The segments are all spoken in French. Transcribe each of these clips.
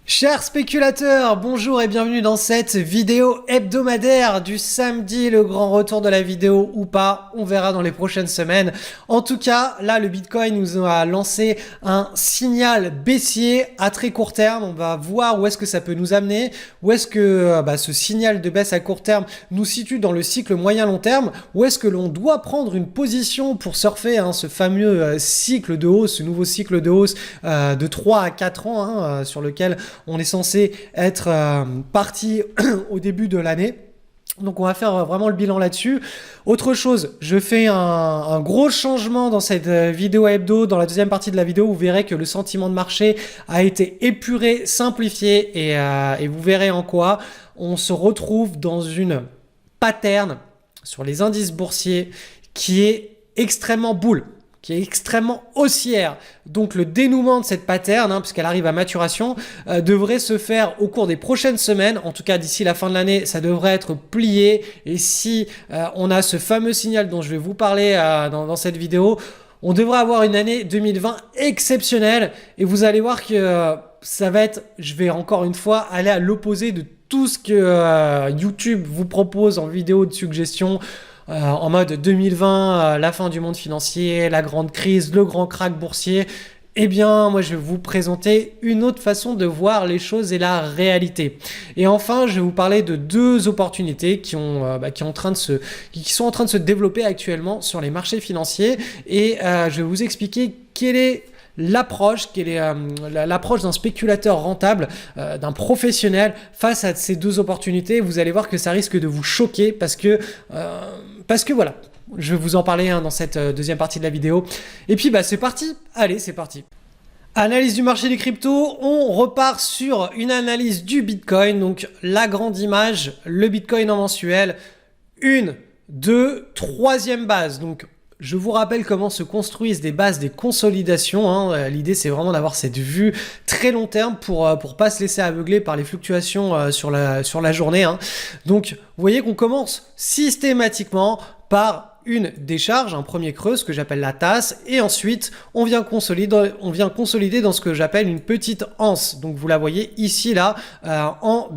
Chers spéculateurs, bonjour et bienvenue dans cette vidéo hebdomadaire du samedi, le grand retour de la vidéo ou pas, on verra dans les prochaines semaines. En tout cas, là le Bitcoin nous a lancé un signal baissier à très court terme, on va voir où est-ce que ça peut nous amener, où est-ce que ce signal de baisse à court terme nous situe dans le cycle moyen-long terme, où est-ce que l'on doit prendre une position pour surfer ce fameux cycle de hausse, ce nouveau cycle de hausse de 3 à 4 ans sur lequel on est censé être parti au début de l'année. Donc on va faire vraiment le bilan là-dessus. Autre chose, je fais un gros changement dans cette vidéo hebdo. Dans la deuxième partie de la vidéo, vous verrez que le sentiment de marché a été épuré, simplifié et vous verrez en quoi on se retrouve dans une pattern sur les indices boursiers qui est extrêmement bull, qui est extrêmement haussière. Donc le dénouement de cette pattern, puisqu'elle arrive à maturation, devrait se faire au cours des prochaines semaines. En tout cas, d'ici la fin de l'année, ça devrait être plié. Et si on a ce fameux signal dont je vais vous parler dans cette vidéo, on devrait avoir une année 2020 exceptionnelle. Et vous allez voir que ça va être, je vais encore une fois aller à l'opposé de tout ce que YouTube vous propose en vidéo de suggestion. En mode 2020, la fin du monde financier, la grande crise, le grand krach boursier. Eh bien, moi, je vais vous présenter une autre façon de voir les choses et la réalité. Et enfin, je vais vous parler de deux opportunités qui sont en train de se développer actuellement sur les marchés financiers. Et je vais vous expliquer quelle est l'approche d'un spéculateur rentable, d'un professionnel face à ces deux opportunités. Vous allez voir que ça risque de vous choquer parce que voilà, je vais vous en parler dans cette deuxième partie de la vidéo. Et puis c'est parti, allez c'est parti. Analyse du marché des cryptos, on repart sur une analyse du Bitcoin, donc la grande image, le Bitcoin en mensuel, 1, 2, troisième base, donc je vous rappelle comment se construisent des bases, des consolidations. L'idée, c'est vraiment d'avoir cette vue très long terme pour pas se laisser aveugler par les fluctuations sur la journée. Donc, vous voyez qu'on commence systématiquement par une décharge, un premier creux, ce que j'appelle la tasse, et ensuite on vient consolider dans ce que j'appelle une petite anse. Donc, vous la voyez ici là en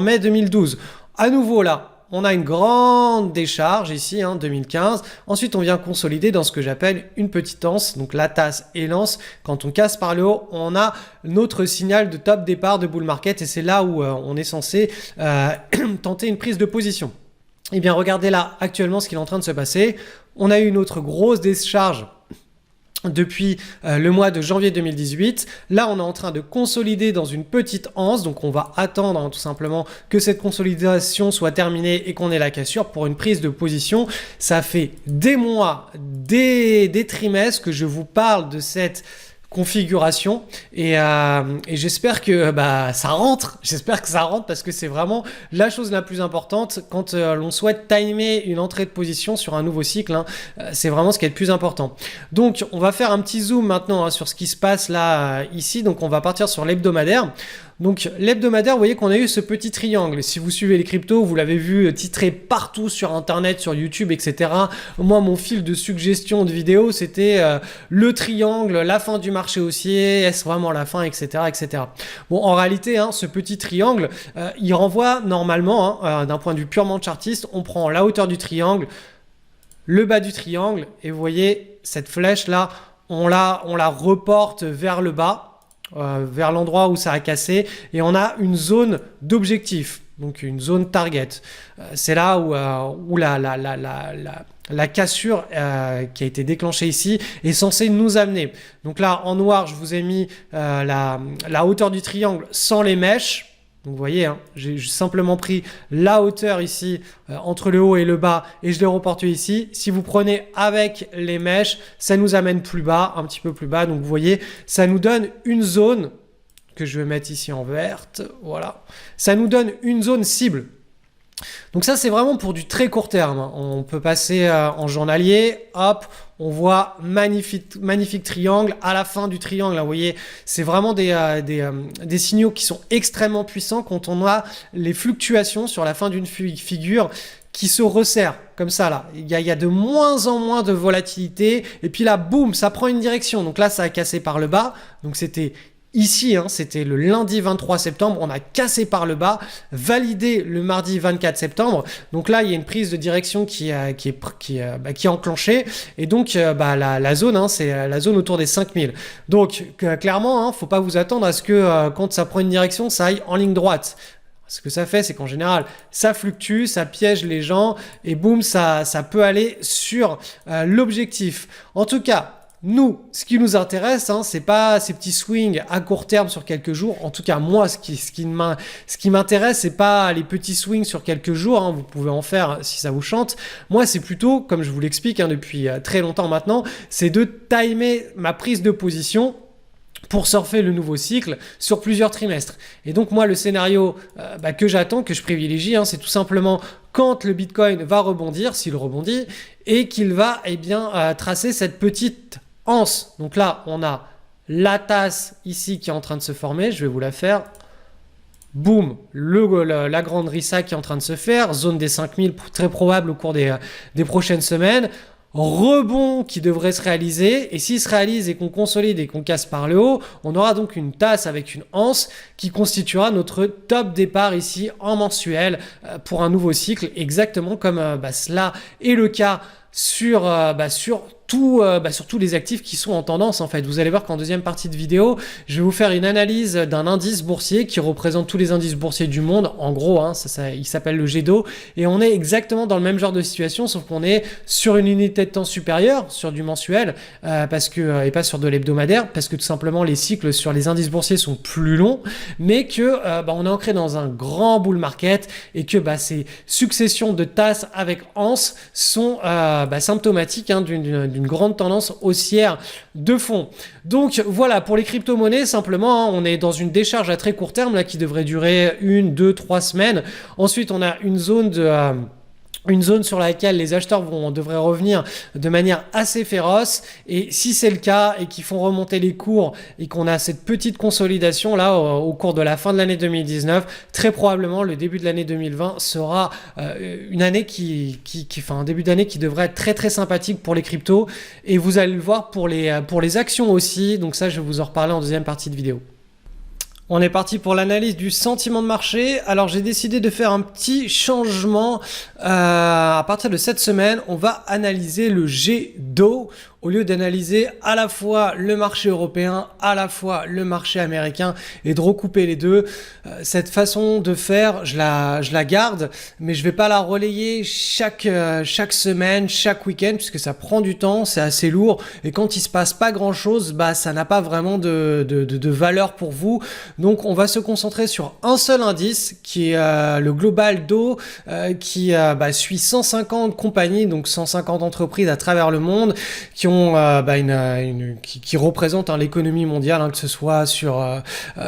mai 2012. À nouveau là. On a une grande décharge ici, 2015. Ensuite, on vient consolider dans ce que j'appelle une petite anse, donc la tasse et l'anse. Quand on casse par le haut, on a notre signal de top départ de bull market et c'est là où on est censé tenter une prise de position. Et bien, regardez là actuellement ce qui est en train de se passer. On a eu une autre grosse décharge depuis le mois de janvier 2018. Là, on est en train de consolider dans une petite anse. Donc, on va attendre tout simplement que cette consolidation soit terminée et qu'on ait la cassure pour une prise de position. Ça fait des mois, des trimestres que je vous parle de cette configuration et j'espère que ça rentre. J'espère que ça rentre parce que c'est vraiment la chose la plus importante quand l'on souhaite timer une entrée de position sur un nouveau cycle. C'est vraiment ce qui est le plus important. Donc on va faire un petit zoom maintenant sur ce qui se passe là ici. Donc on va partir sur l'hebdomadaire. Donc l'hebdomadaire, vous voyez qu'on a eu ce petit triangle. Si vous suivez les cryptos, vous l'avez vu titré partout sur Internet, sur YouTube, etc. Moi, mon fil de suggestion de vidéos, c'était le triangle, la fin du marché haussier, est-ce vraiment la fin, etc. etc. Bon, en réalité, ce petit triangle, il renvoie normalement, d'un point de vue purement chartiste, on prend la hauteur du triangle, le bas du triangle, et vous voyez, cette flèche-là, on la reporte vers le bas. Vers l'endroit où ça a cassé et on a une zone d'objectif, donc une zone target. C'est là où la cassure qui a été déclenchée ici est censée nous amener. Donc là en noir je vous ai mis la hauteur du triangle sans les mèches. Donc vous voyez, j'ai simplement pris la hauteur ici entre le haut et le bas et je l'ai reporté ici. Si vous prenez avec les mèches, ça nous amène plus bas, un petit peu plus bas. Donc vous voyez, ça nous donne une zone que je vais mettre ici en verte. Voilà, ça nous donne une zone cible. Donc ça, c'est vraiment pour du très court terme. On peut passer en journalier, hop, on voit magnifique triangle. À la fin du triangle, là, vous voyez, c'est vraiment des signaux qui sont extrêmement puissants quand on a les fluctuations sur la fin d'une figure qui se resserre comme ça là. Il y a de moins en moins de volatilité et puis là, boum, ça prend une direction. Donc là, ça a cassé par le bas. Donc c'était ici, hein, c'était le lundi 23 septembre, on a cassé par le bas, validé le mardi 24 septembre. Donc là, il y a une prise de direction qui est enclenchée. Et donc, la zone, hein, c'est la zone autour des 5000. Donc, clairement, hein, faut pas vous attendre à ce que quand ça prend une direction, ça aille en ligne droite. Ce que ça fait, c'est qu'en général, ça fluctue, ça piège les gens et boum, ça peut aller sur l'objectif. En tout cas, nous, ce qui nous intéresse, hein, c'est pas ces petits swings à court terme sur quelques jours. En tout cas, moi, ce qui m'intéresse, c'est pas les petits swings sur quelques jours. Hein, vous pouvez en faire si ça vous chante. Moi, c'est plutôt, comme je vous l'explique hein, depuis très longtemps maintenant, c'est de timer ma prise de position pour surfer le nouveau cycle sur plusieurs trimestres. Et donc moi, le scénario que j'attends, que je privilégie, hein, c'est tout simplement quand le Bitcoin va rebondir, s'il rebondit, et qu'il va tracer cette petite anse. Donc là, on a la tasse ici qui est en train de se former. Je vais vous la faire. Boum, la grande RISA qui est en train de se faire. Zone des 5000 très probable au cours des prochaines semaines. Rebond qui devrait se réaliser, et s'il se réalise et qu'on consolide et qu'on casse par le haut, on aura donc une tasse avec une anse qui constituera notre top départ ici en mensuel pour un nouveau cycle, exactement comme cela est le cas sur tous les actifs qui sont en tendance en fait. Vous allez voir qu'en deuxième partie de vidéo, je vais vous faire une analyse d'un indice boursier qui représente tous les indices boursiers du monde. En gros, hein, il s'appelle le GDO et on est exactement dans le même genre de situation, sauf qu'on est sur une unité de temps supérieure, sur du mensuel, et pas sur de l'hebdomadaire, parce que tout simplement les cycles sur les indices boursiers sont plus longs, mais que on est ancré dans un grand bull market et que ces successions de tasses avec anse sont symptomatiques hein, d'une grande tendance haussière de fond. Donc voilà, pour les crypto-monnaies, simplement, hein, on est dans une décharge à très court terme là, qui devrait durer 1, 2, 3 semaines. Ensuite, on a une zone sur laquelle les acheteurs devraient revenir de manière assez féroce, et si c'est le cas et qu'ils font remonter les cours et qu'on a cette petite consolidation là au cours de la fin de l'année 2019, très probablement le début de l'année 2020 sera une année un début d'année qui devrait être très très sympathique pour les cryptos, et vous allez le voir pour les actions aussi, donc ça je vais vous en reparler en deuxième partie de vidéo. On est parti pour l'analyse du sentiment de marché. Alors j'ai décidé de faire un petit changement. À partir de cette semaine, on va analyser le GDO au lieu d'analyser à la fois le marché européen, à la fois le marché américain et de recouper les deux. Cette façon de faire, je la garde, mais je vais pas la relayer chaque semaine, chaque week-end, puisque ça prend du temps, c'est assez lourd, et quand il se passe pas grand-chose, ça n'a pas vraiment de valeur pour vous. Donc on va se concentrer sur un seul indice qui est le Global DO qui suit 150 compagnies, donc 150 entreprises à travers le monde qui ont qui représentent l'économie mondiale, hein, que ce soit sur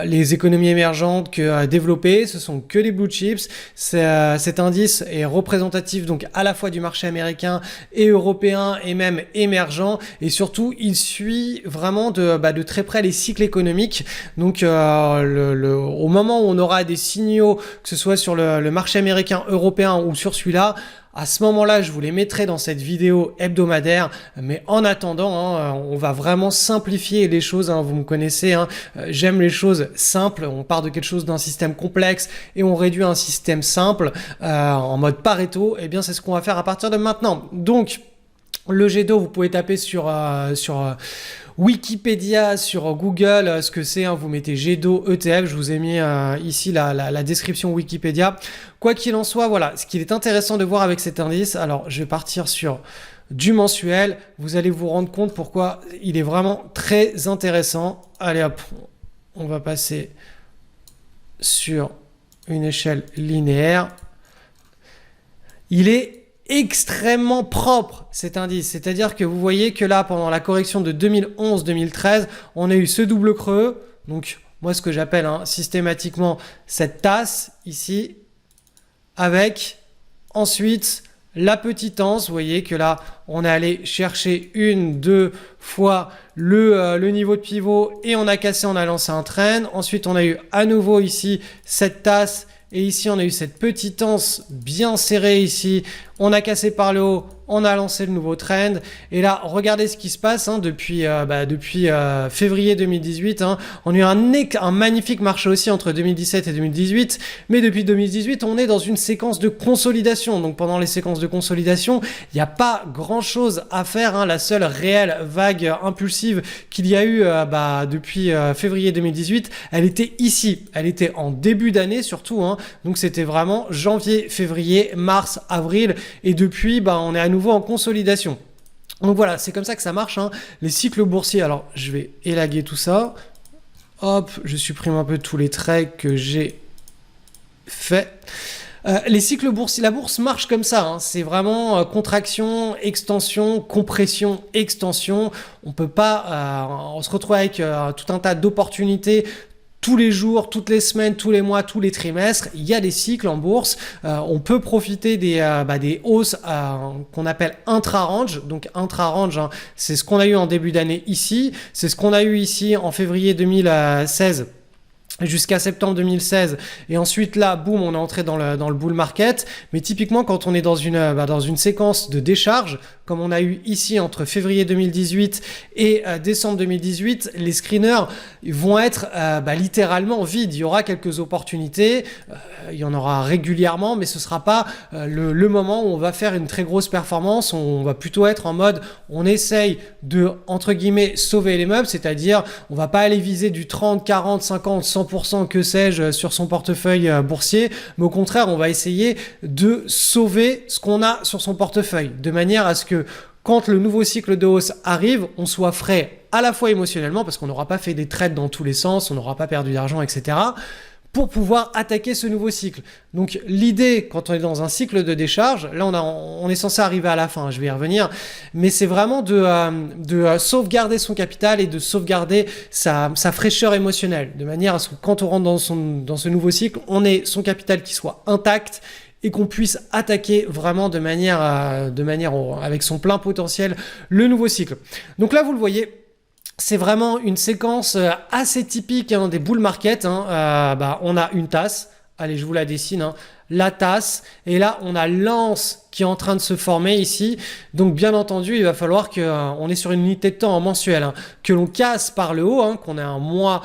les économies émergentes que développées. Ce sont que des blue chips. Cet indice est représentatif donc à la fois du marché américain et européen et même émergent, et surtout il suit vraiment de très près les cycles économiques. Donc au moment où on aura des signaux, que ce soit sur le marché américain, européen ou sur celui-là, à ce moment-là, je vous les mettrai dans cette vidéo hebdomadaire. Mais en attendant, hein, on va vraiment simplifier les choses. Hein, vous me connaissez, hein, j'aime les choses simples. On part de quelque chose d'un système complexe et on réduit un système simple en mode Pareto. Eh bien, c'est ce qu'on va faire à partir de maintenant. Donc, le GDO, vous pouvez taper sur Wikipédia, sur Google, ce que c'est, hein, vous mettez GDO ETF, je vous ai mis ici la description Wikipédia. Quoi qu'il en soit, voilà, ce qu'il est intéressant de voir avec cet indice, alors je vais partir sur du mensuel, vous allez vous rendre compte pourquoi il est vraiment très intéressant. Allez hop, on va passer sur une échelle linéaire. Il est extrêmement propre cet indice, c'est-à-dire que vous voyez que là pendant la correction de 2011-2013 on a eu ce double creux, donc moi ce que j'appelle systématiquement cette tasse ici, avec ensuite la petite anse. Vous voyez que là on est allé chercher 1-2 fois le niveau de pivot et on a cassé, on a lancé un trend. Ensuite on a eu à nouveau ici cette tasse. Et ici, on a eu cette petite anse bien serrée ici. on a cassé par le haut, on a lancé le nouveau trend. Et là, regardez ce qui se passe depuis février 2018. On a eu un magnifique marché aussi entre 2017 et 2018. Mais depuis 2018, on est dans une séquence de consolidation. Donc pendant les séquences de consolidation, il n'y a pas grand-chose à faire. La seule réelle vague impulsive qu'il y a eu depuis février 2018, elle était ici. Elle était en début d'année surtout. Donc c'était vraiment janvier, février, mars, avril. Et depuis, on est à nouveau en consolidation. Donc voilà, c'est comme ça que ça marche. Les cycles boursiers, alors je vais élaguer tout ça. Hop, je supprime un peu tous les traits que j'ai fait. Les cycles boursiers, la bourse marche comme ça. C'est vraiment contraction, extension, compression, extension. On peut pas on se retrouve avec tout un tas d'opportunités tous les jours, toutes les semaines, tous les mois, tous les trimestres. Il y a des cycles en bourse. On peut profiter des hausses qu'on appelle intra-range. Donc intra-range, c'est ce qu'on a eu en début d'année ici. C'est ce qu'on a eu ici en février 2016. Jusqu'à septembre 2016 et ensuite là boum on est entré dans le bull market. Mais typiquement quand on est dans une séquence de décharge comme on a eu ici entre février 2018 et décembre 2018, les screeners vont être littéralement vides. Il y aura quelques opportunités, il y en aura régulièrement, mais ce sera pas le moment où on va faire une très grosse performance. On va plutôt être en mode on essaye de entre guillemets sauver les meubles, c'est-à-dire on va pas aller viser du 30, 40, 50, 100%, que sais-je, sur son portefeuille boursier, mais au contraire, on va essayer de sauver ce qu'on a sur son portefeuille, de manière à ce que quand le nouveau cycle de hausse arrive, on soit frais à la fois émotionnellement, parce qu'on n'aura pas fait des trades dans tous les sens, on n'aura pas perdu d'argent, etc., pour pouvoir attaquer ce nouveau cycle. Donc l'idée, quand on est dans un cycle de décharge, là on est censé arriver à la fin, je vais y revenir, mais c'est vraiment de sauvegarder son capital et de sauvegarder sa fraîcheur émotionnelle, de manière à ce que quand on rentre dans ce nouveau cycle, on ait son capital qui soit intact et qu'on puisse attaquer vraiment de manière avec son plein potentiel le nouveau cycle. Donc là vous le voyez, c'est vraiment une séquence assez typique des bull market. On a une tasse. Allez, je vous la dessine. La tasse. Et là, on a l'anse qui est en train de se former ici. Donc, bien entendu, il va falloir qu'on est sur une unité de temps en mensuel. Que l'on casse par le haut, qu'on ait un mois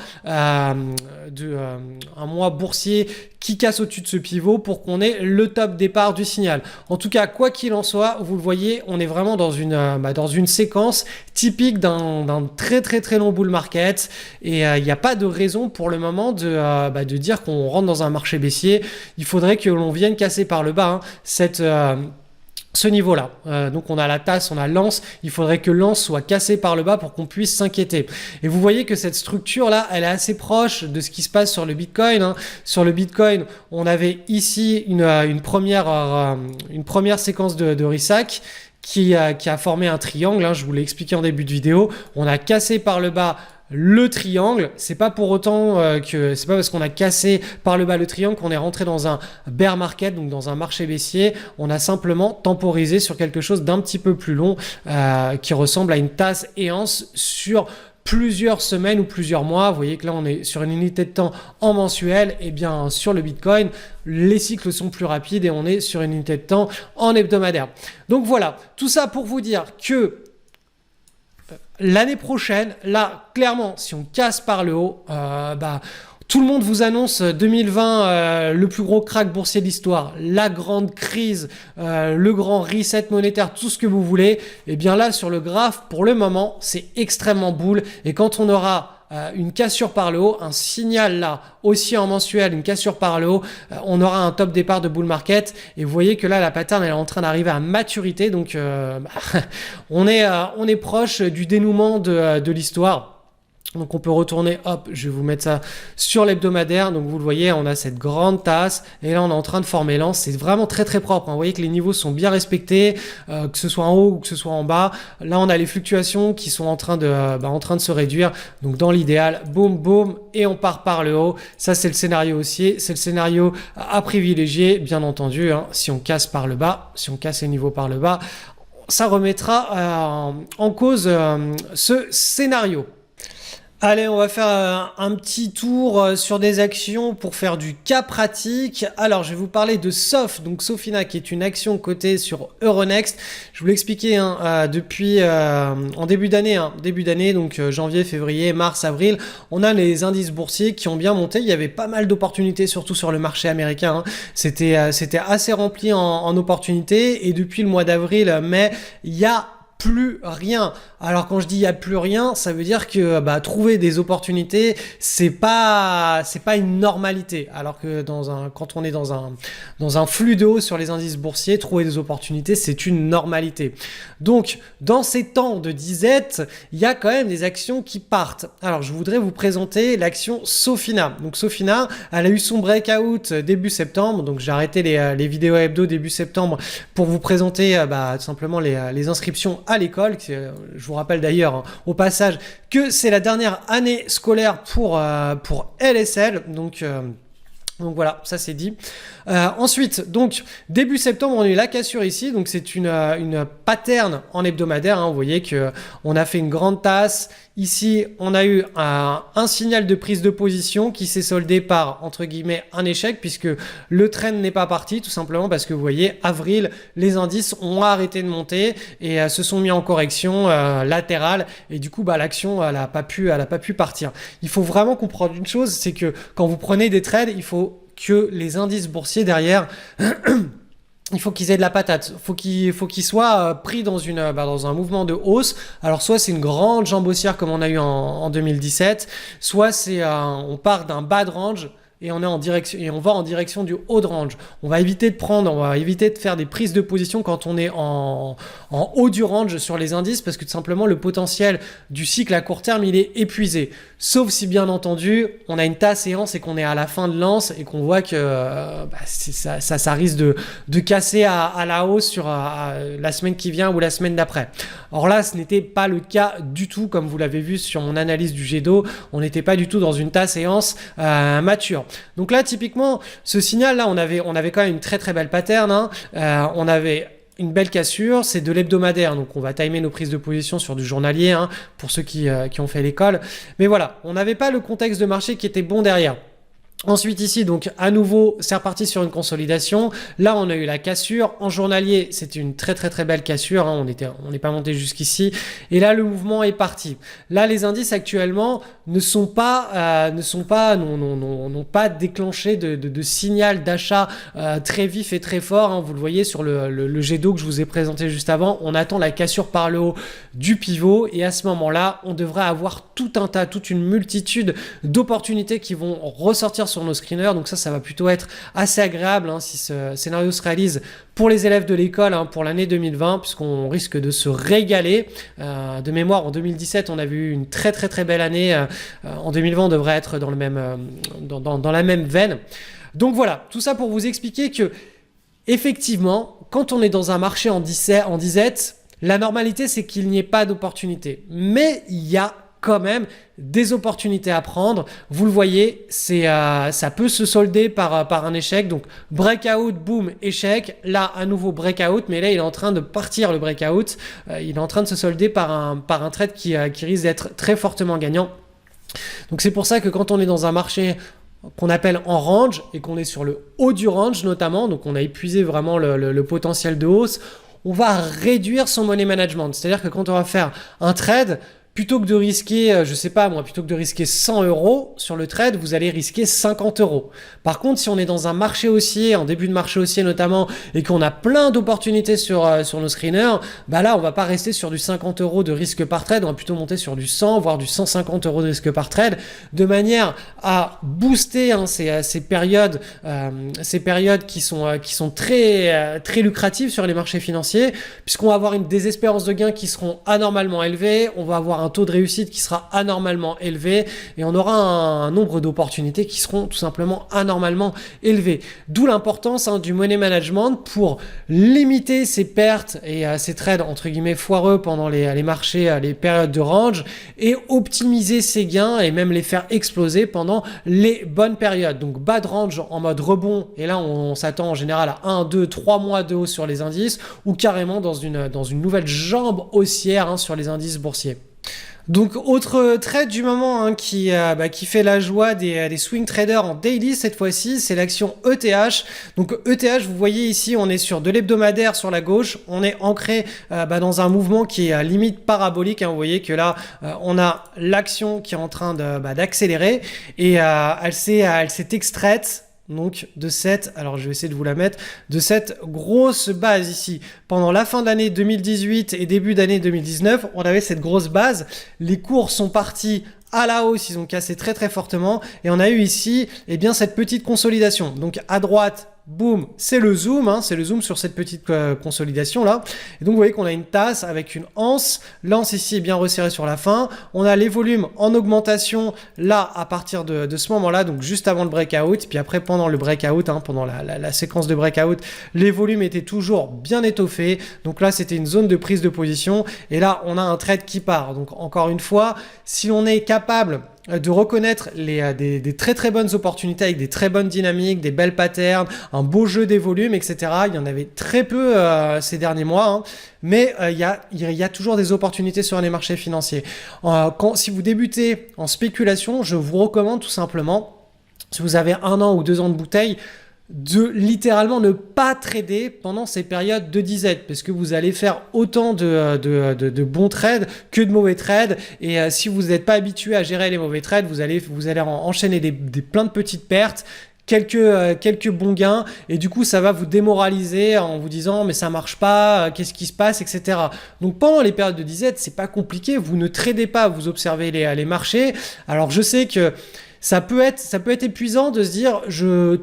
boursier qui casse au-dessus de ce pivot pour qu'on ait le top départ du signal. En tout cas, quoi qu'il en soit, vous le voyez, on est vraiment dans une séquence typique d'un très très très long bull market. Et il n'y a pas de raison pour le moment de dire qu'on rentre dans un marché baissier. Il faudrait que l'on vienne casser par le bas ce niveau-là. Donc on a la tasse, on a l'anse, il faudrait que l'anse soit cassé par le bas pour qu'on puisse s'inquiéter. Et vous voyez que cette structure-là, elle est assez proche de ce qui se passe sur le Bitcoin. Sur le Bitcoin, on avait ici une première séquence de Rissac qui a formé un triangle, je vous l'ai expliqué en début de vidéo. On a cassé par le bas le triangle, c'est pas pour autant que c'est pas parce qu'on a cassé par le bas le triangle qu'on est rentré dans un bear market, donc dans un marché baissier. On a simplement temporisé sur quelque chose d'un petit peu plus long qui ressemble à une tasse et anse sur plusieurs semaines ou plusieurs mois. Vous voyez que là on est sur une unité de temps en mensuel, et bien sur le Bitcoin les cycles sont plus rapides et on est sur une unité de temps en hebdomadaire. Donc voilà, tout ça pour vous dire que l'année prochaine, là, clairement, si on casse par le haut, tout le monde vous annonce 2020, le plus gros crack boursier de l'histoire, la grande crise, le grand reset monétaire, tout ce que vous voulez. Et bien là, sur le graphe, pour le moment, c'est extrêmement bull. Et quand on aura une cassure par le haut, un signal là, aussi en mensuel, une cassure par le haut, on aura un top départ de bull market. Et vous voyez que là, la pattern elle est en train d'arriver à maturité. Donc, on est proche du dénouement de l'histoire. Donc on peut retourner, hop, je vais vous mettre ça sur l'hebdomadaire. Donc vous le voyez, on a cette grande tasse et là on est en train de former l'anse. C'est vraiment très très propre. Vous voyez que les niveaux sont bien respectés, que ce soit en haut ou que ce soit en bas. Là on a les fluctuations qui sont en train de se réduire. Donc dans l'idéal, boum boum, et on part par le haut. Ça c'est le scénario haussier, c'est le scénario à privilégier, bien entendu. Si on casse par le bas, si on casse les niveaux par le bas, ça remettra en cause ce scénario. Allez, on va faire un petit tour sur des actions pour faire du cas pratique. Alors, je vais vous parler de SOF, donc Sofina, qui est une action cotée sur Euronext. Je vous l'expliquais depuis en début d'année, donc janvier, février, mars, avril, on a les indices boursiers qui ont bien monté. Il y avait pas mal d'opportunités, surtout sur le marché américain, hein. C'était assez rempli en opportunités. Et depuis le mois d'avril, mai, il y a plus rien. Alors quand je dis il y a plus rien, ça veut dire que trouver des opportunités, c'est pas une normalité. Alors que quand on est dans un flux de hausse sur les indices boursiers, trouver des opportunités, c'est une normalité. Donc dans ces temps de disette, il y a quand même des actions qui partent. Alors je voudrais vous présenter l'action Sofina. Donc Sofina, elle a eu son breakout début septembre. Donc j'ai arrêté les vidéos hebdo début septembre pour vous présenter tout simplement les inscriptions à l'école. Je vous rappelle d'ailleurs au passage que c'est la dernière année scolaire pour LSL. Donc voilà, ça c'est dit. Ensuite, donc début septembre, on a eu la cassure ici. Donc c'est une pattern en hebdomadaire, hein. Vous voyez que on a fait une grande tasse. Ici, on a eu un signal de prise de position qui s'est soldé par, entre guillemets, un échec, puisque le trend n'est pas parti, tout simplement parce que vous voyez, avril, les indices ont arrêté de monter et se sont mis en correction latérale. Et du coup, l'action, elle a pas pu partir. Il faut vraiment comprendre une chose, c'est que quand vous prenez des trades, il faut que les indices boursiers derrière il faut qu'ils aient de la patate, faut qu'ils soient pris dans un mouvement de hausse. Alors soit c'est une grande jambe haussière comme on a eu en 2017, soit on part d'un bas de range et on va en direction du haut de range. On va éviter de faire des prises de position quand on est en haut du range sur les indices, parce que tout simplement le potentiel du cycle à court terme il est épuisé. Sauf si bien entendu on a une tasse séance et qu'on est à la fin de lance et qu'on voit que ça risque de casser à la hausse sur la semaine qui vient ou la semaine d'après. Or là, ce n'était pas le cas du tout, comme vous l'avez vu sur mon analyse du jet d'eau. On n'était pas du tout dans une tasse séance mature. Donc là, typiquement, ce signal-là, on avait quand même une très très belle pattern, hein. On avait une belle cassure, c'est de l'hebdomadaire, donc on va timer nos prises de position sur du journalier, hein, pour ceux qui ont fait l'école. Mais voilà, on n'avait pas le contexte de marché qui était bon derrière. Ensuite ici, donc à nouveau, c'est reparti sur une consolidation. Là, on a eu la cassure. En journalier, c'était une très très très belle cassure, hein. On n'est pas monté jusqu'ici. Et là, le mouvement est parti. Là, les indices actuellement n'ont pas déclenché de signal d'achat très vif et très fort, hein. Vous le voyez sur le jet d'eau que je vous ai présenté juste avant. On attend la cassure par le haut du pivot. Et à ce moment-là, on devrait avoir toute une multitude d'opportunités qui vont ressortir sur nos screeners. Donc ça va plutôt être assez agréable, hein, si ce scénario se réalise pour les élèves de l'école, hein, pour l'année 2020, puisqu'on risque de se régaler. De mémoire, en 2017, on avait eu une très très très belle année. En 2020, on devrait être dans la même veine. Donc voilà, tout ça pour vous expliquer que effectivement, quand on est dans un marché en disette, la normalité, c'est qu'il n'y ait pas d'opportunité. Mais il y a quand même des opportunités à prendre. Vous le voyez, ça peut se solder par un échec. Donc breakout, boom, échec. Là, à nouveau breakout, mais là, il est en train de partir le breakout. Il est en train de se solder par un trade qui risque d'être très fortement gagnant. Donc c'est pour ça que quand on est dans un marché qu'on appelle en range et qu'on est sur le haut du range notamment, donc on a épuisé vraiment le potentiel de hausse, on va réduire son money management. C'est-à-dire que quand on va faire un trade, plutôt que de risquer, plutôt que de risquer 100 € sur le trade, vous allez risquer 50 €. Par contre, si on est dans un marché haussier, en début de marché haussier notamment, et qu'on a plein d'opportunités sur nos screeners, là, on va pas rester sur du 50 € de risque par trade, on va plutôt monter sur du 100, voire du 150 € de risque par trade, de manière à booster, hein, ces périodes qui sont très, très lucratives sur les marchés financiers, puisqu'on va avoir des espérances de gains qui seront anormalement élevées, on va avoir un taux de réussite qui sera anormalement élevé et on aura un nombre d'opportunités qui seront tout simplement anormalement élevés. D'où l'importance, hein, du money management pour limiter ces pertes et ces trades entre guillemets foireux pendant les marchés, les périodes de range, et optimiser ses gains et même les faire exploser pendant les bonnes périodes. Donc bas de range en mode rebond, et là on s'attend en général à 1, 2, 3 mois de hausse sur les indices, ou carrément dans une nouvelle jambe haussière, hein, sur les indices boursiers. Donc autre trade du moment hein, qui fait la joie des swing traders en daily cette fois-ci, c'est l'action ETH. Donc ETH, vous voyez ici, on est sur de l'hebdomadaire sur la gauche, on est ancré dans un mouvement qui est limite parabolique. Hein. Vous voyez que là, on a l'action qui est en train d'accélérer et elle s'est extraite. Donc de cette, alors je vais essayer de vous la mettre, de cette grosse base ici. Pendant la fin de l'année 2018 et début d'année 2019, on avait cette grosse base. Les cours sont partis à la hausse, ils ont cassé très très fortement. Et on a eu ici eh bien, cette petite consolidation. Donc à droite, boum, c'est le zoom, hein, c'est le zoom sur cette petite consolidation là. Et donc vous voyez qu'on a une tasse avec une anse. L'anse ici est bien resserrée sur la fin. On a les volumes en augmentation là à partir de ce moment-là, donc juste avant le breakout. Puis après pendant le breakout, hein, pendant la séquence de breakout, les volumes étaient toujours bien étoffés. Donc là c'était une zone de prise de position. Et là on a un trade qui part. Donc encore une fois, si on est capable de reconnaître des très très bonnes opportunités avec des très bonnes dynamiques, des belles patterns, un beau jeu des volumes, etc. Il y en avait très peu ces derniers mois, hein. Mais il y a toujours des opportunités sur les marchés financiers. Si vous débutez en spéculation, je vous recommande tout simplement, si vous avez 1 an ou 2 ans de bouteille, de littéralement ne pas trader pendant ces périodes de disette parce que vous allez faire autant de bons trades que de mauvais trades et si vous n'êtes pas habitué à gérer les mauvais trades, vous allez enchaîner plein de petites pertes, quelques bons gains et du coup ça va vous démoraliser en vous disant mais ça marche pas, qu'est-ce qui se passe, etc. Donc pendant les périodes de disette, c'est pas compliqué, vous ne tradez pas, vous observez les marchés. Alors je sais que ça peut être épuisant de se dire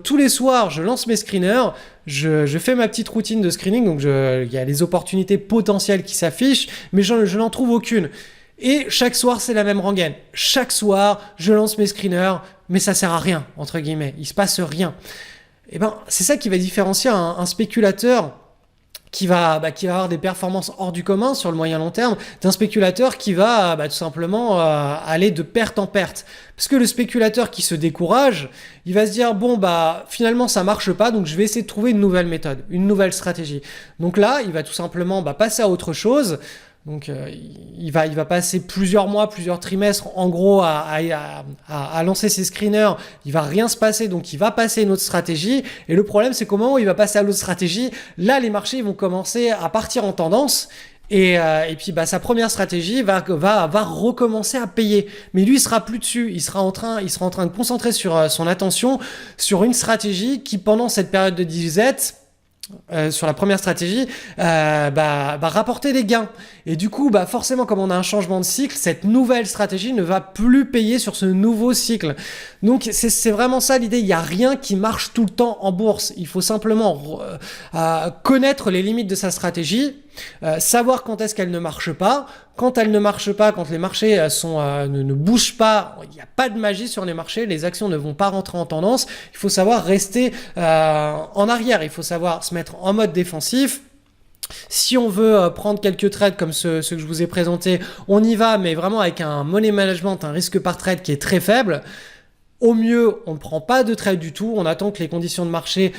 tous les soirs je lance mes screeners, je fais ma petite routine de screening, donc il y a les opportunités potentielles qui s'affichent, mais je n'en trouve aucune. Et chaque soir c'est la même rengaine. Chaque soir je lance mes screeners, mais ça sert à rien entre guillemets, il se passe rien. Et ben c'est ça qui va différencier un spéculateur qui va avoir des performances hors du commun sur le moyen long terme d'un spéculateur qui va tout simplement aller de perte en perte. Parce que le spéculateur qui se décourage, il va se dire bon finalement ça marche pas, donc je vais essayer de trouver une nouvelle méthode, une nouvelle stratégie. Donc là, il va tout simplement passer à autre chose. Donc il va passer plusieurs mois, plusieurs trimestres en gros à lancer ses screeners, il va rien se passer, donc il va passer une autre stratégie et le problème c'est qu'au moment où il va passer à l'autre stratégie, là les marchés vont commencer à partir en tendance et puis sa première stratégie va recommencer à payer, mais lui il sera plus dessus, il sera en train de concentrer sur son attention sur une stratégie qui pendant cette période de disette sur la première stratégie, rapporter des gains. Et du coup, forcément, comme on a un changement de cycle, cette nouvelle stratégie ne va plus payer sur ce nouveau cycle. Donc, c'est vraiment ça l'idée. Il n'y a rien qui marche tout le temps en bourse. Il faut simplement connaître les limites de sa stratégie, savoir quand est-ce qu'elle ne marche pas. Quand elle ne marche pas, quand les marchés ne bougent pas, il n'y a pas de magie sur les marchés, les actions ne vont pas rentrer en tendance. Il faut savoir rester en arrière, il faut savoir se mettre en mode défensif. Si on veut prendre quelques trades comme ceux que je vous ai présentés, on y va, mais vraiment avec un money management, un risque par trade qui est très faible. Au mieux, on ne prend pas de trade du tout, on attend que les conditions de marché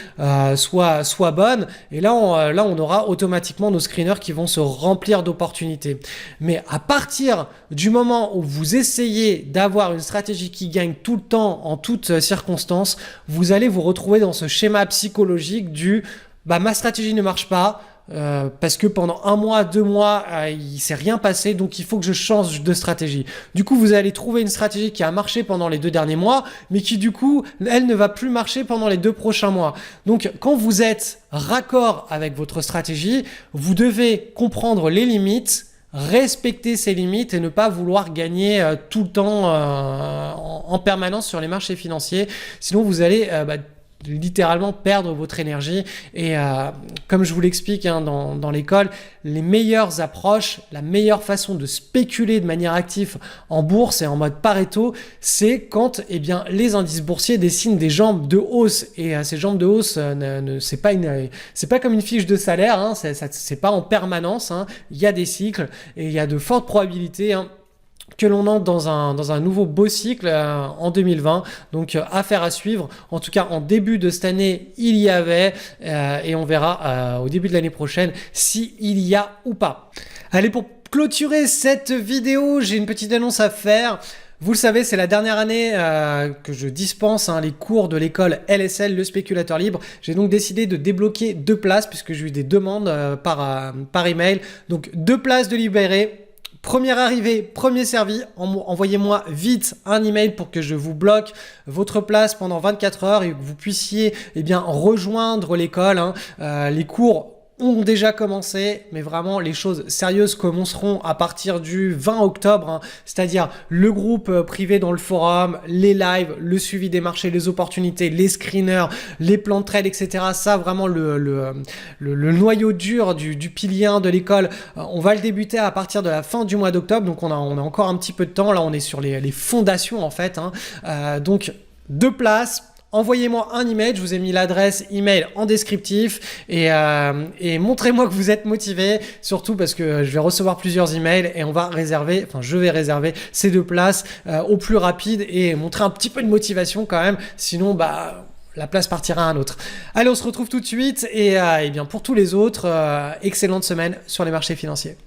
soient bonnes et là on aura automatiquement nos screeners qui vont se remplir d'opportunités. Mais à partir du moment où vous essayez d'avoir une stratégie qui gagne tout le temps, en toutes circonstances, vous allez vous retrouver dans ce schéma psychologique du ma stratégie ne marche pas, parce que pendant 1 mois, 2 mois, il s'est rien passé, donc il faut que je change de stratégie. Du coup, vous allez trouver une stratégie qui a marché pendant les 2 derniers mois, mais qui du coup, elle ne va plus marcher pendant les 2 prochains mois. Donc, quand vous êtes raccord avec votre stratégie, vous devez comprendre les limites, respecter ces limites et ne pas vouloir gagner tout le temps en permanence sur les marchés financiers. Sinon, vous allez littéralement perdre votre énergie et comme je vous l'explique dans l'école, les meilleures approches, la meilleure façon de spéculer de manière active en bourse et en mode Pareto, c'est quand les indices boursiers dessinent des jambes de hausse et ces jambes de hausse c'est pas comme une fiche de salaire, hein, c'est pas en permanence, hein, il y a des cycles et il y a de fortes probabilités que l'on entre dans un nouveau beau cycle en 2020, donc affaire à suivre. En tout cas, en début de cette année, il y avait et on verra au début de l'année prochaine s'il y a ou pas. Allez, pour clôturer cette vidéo, j'ai une petite annonce à faire. Vous le savez, c'est la dernière année que je dispense les cours de l'école LSL, le spéculateur libre. J'ai donc décidé de débloquer 2 places puisque j'ai eu des demandes par email. Donc 2 places de libérées. Première arrivée, premier servi, envoyez-moi vite un email pour que je vous bloque votre place pendant 24 heures et que vous puissiez rejoindre l'école. Les cours ont déjà commencé, mais vraiment les choses sérieuses commenceront à partir du 20 octobre, c'est-à-dire le groupe privé dans le forum, les lives, le suivi des marchés, les opportunités, les screeners, les plans de trade, etc. Ça, vraiment le noyau dur du pilier 1 de l'école, on va le débuter à partir de la fin du mois d'octobre, donc on a encore un petit peu de temps, là on est sur les fondations en fait, donc 2 places. Envoyez-moi un email, je vous ai mis l'adresse email en descriptif et montrez-moi que vous êtes motivé, surtout parce que je vais recevoir plusieurs emails et je vais réserver ces 2 places au plus rapide et montrer un petit peu de motivation quand même, sinon la place partira à un autre. Allez, on se retrouve tout de suite et bien pour tous les autres, excellente semaine sur les marchés financiers.